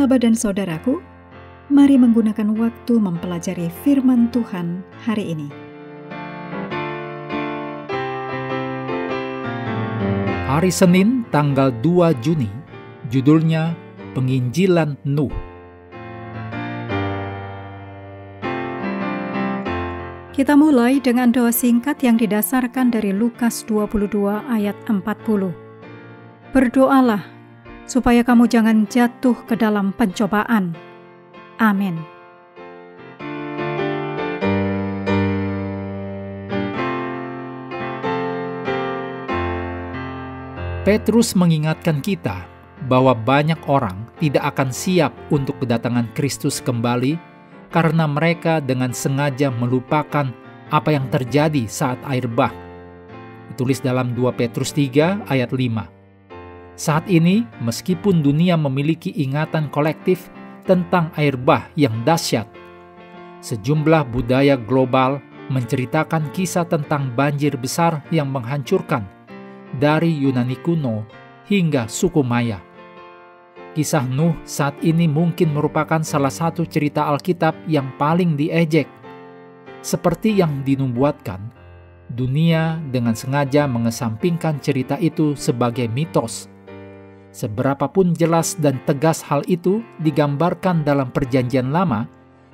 Sahabat dan saudaraku, mari menggunakan waktu mempelajari firman Tuhan hari ini. Hari Senin, tanggal 2 Juni, judulnya Penginjilan Nuh. Kita mulai dengan doa singkat yang didasarkan dari Lukas 22 ayat 40. Berdoalah supaya kamu jangan jatuh ke dalam pencobaan. Amin. Petrus mengingatkan kita bahwa banyak orang tidak akan siap untuk kedatangan Kristus kembali karena mereka dengan sengaja melupakan apa yang terjadi saat air bah. Ditulis dalam 2 Petrus 3 ayat 5. Saat ini, meskipun dunia memiliki ingatan kolektif tentang air bah yang dahsyat, sejumlah budaya global menceritakan kisah tentang banjir besar yang menghancurkan dari Yunani kuno hingga suku Maya. Kisah Nuh saat ini mungkin merupakan salah satu cerita Alkitab yang paling diejek. Seperti yang dinubuatkan, dunia dengan sengaja mengesampingkan cerita itu sebagai mitos. Seberapapun jelas dan tegas hal itu digambarkan dalam Perjanjian Lama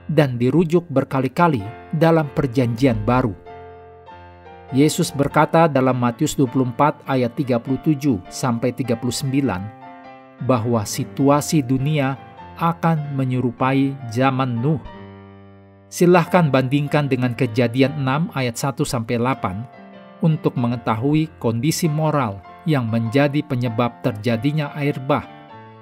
dan dirujuk berkali-kali dalam Perjanjian Baru. Yesus berkata dalam Matius 24 ayat 37-39 bahwa situasi dunia akan menyerupai zaman Nuh. Silahkan bandingkan dengan Kejadian 6 ayat 1-8 untuk mengetahui kondisi moral yang menjadi penyebab terjadinya air bah,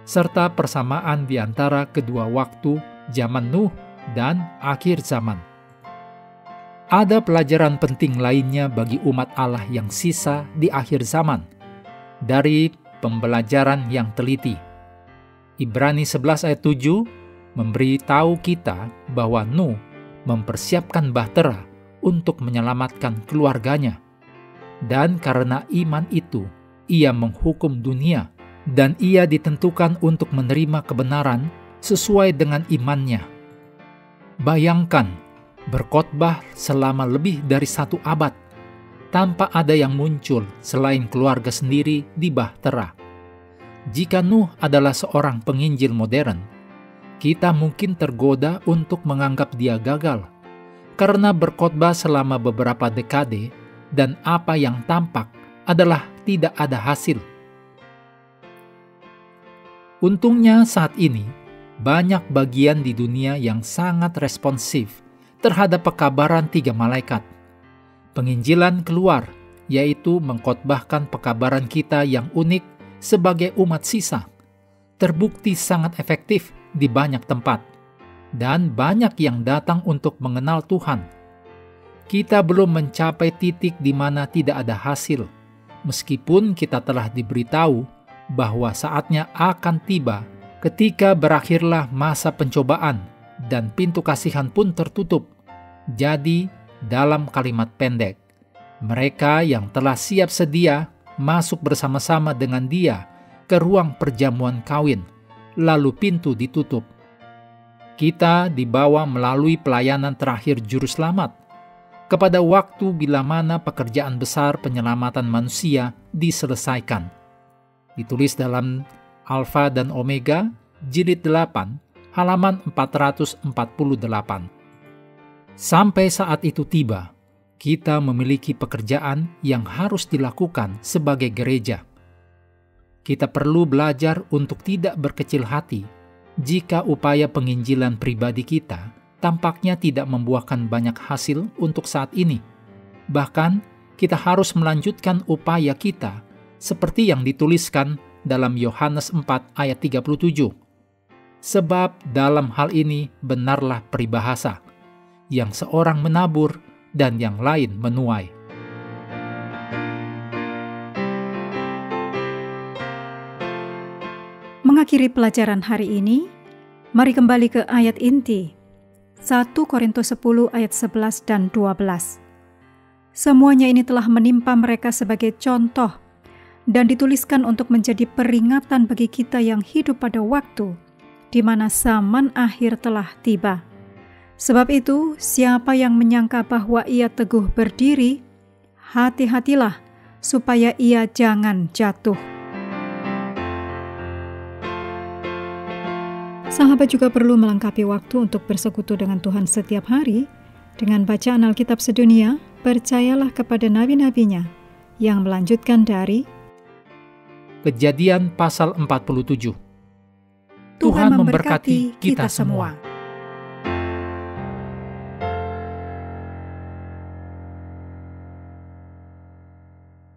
serta persamaan di antara kedua waktu zaman Nuh dan akhir zaman. Ada pelajaran penting lainnya bagi umat Allah yang sisa di akhir zaman dari pembelajaran yang teliti. Ibrani 11 ayat 7 memberi tahu kita bahwa Nuh mempersiapkan bahtera untuk menyelamatkan keluarganya. Dan karena iman itu, ia menghukum dunia, dan ia ditentukan untuk menerima kebenaran sesuai dengan imannya. Bayangkan, berkhotbah selama lebih dari 1 abad, tanpa ada yang muncul selain keluarga sendiri di bahtera. Jika Nuh adalah seorang penginjil modern, kita mungkin tergoda untuk menganggap dia gagal, karena berkhotbah selama beberapa dekade dan apa yang tampak adalah tidak ada hasil. Untungnya saat ini, banyak bagian di dunia yang sangat responsif terhadap pekabaran 3 malaikat. Penginjilan keluar, yaitu mengkhotbahkan pekabaran kita yang unik sebagai umat sisa, terbukti sangat efektif di banyak tempat, dan banyak yang datang untuk mengenal Tuhan. Kita belum mencapai titik di mana tidak ada hasil, meskipun kita telah diberitahu bahwa saatnya akan tiba ketika berakhirlah masa pencobaan dan pintu kasihan pun tertutup. Jadi, dalam kalimat pendek, mereka yang telah siap sedia masuk bersama-sama dengan Dia ke ruang perjamuan kawin, lalu pintu ditutup. Kita dibawa melalui pelayanan terakhir Juru Selamat kepada waktu bila mana pekerjaan besar penyelamatan manusia diselesaikan. Ditulis dalam Alfa dan Omega, jilid 8, halaman 448. Sampai saat itu tiba, kita memiliki pekerjaan yang harus dilakukan sebagai gereja. Kita perlu belajar untuk tidak berkecil hati jika upaya penginjilan pribadi kita tampaknya tidak membuahkan banyak hasil untuk saat ini. Bahkan, kita harus melanjutkan upaya kita seperti yang dituliskan dalam Yohanes 4 ayat 37. Sebab dalam hal ini benarlah peribahasa, yang seorang menabur dan yang lain menuai. Mengakhiri pelajaran hari ini, mari kembali ke ayat inti. 1 Korintus 10 ayat 11 dan 12. Semuanya ini telah menimpa mereka sebagai contoh dan dituliskan untuk menjadi peringatan bagi kita yang hidup pada waktu di mana zaman akhir telah tiba. Sebab itu, siapa yang menyangka bahwa ia teguh berdiri, hati-hatilah supaya ia jangan jatuh. Sahabat juga perlu melengkapi waktu untuk bersekutu dengan Tuhan setiap hari dengan bacaan Alkitab sedunia. Percayalah kepada nabi-nabinya yang melanjutkan dari Kejadian pasal 47. Tuhan memberkati kita semua.